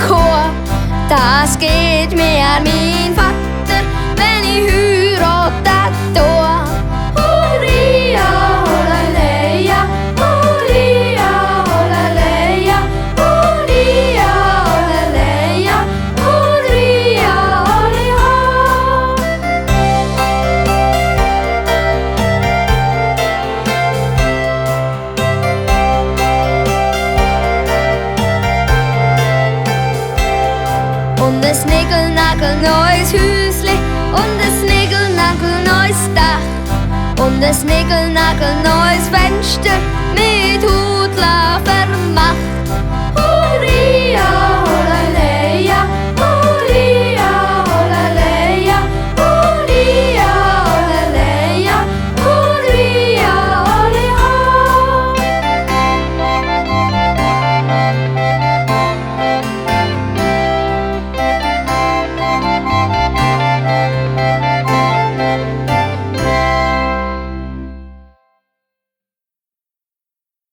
Chor. Das geht mir an mein Vater, wenn ich heirate, da. Huria, holaleia, huria, holaleia, huria, holaleia, huria, holiha. Und das Nickel-Nackel-neues Hüsli und das Nickel-Nackel-neues Dach und das Nickel-Nackel-neues Fenster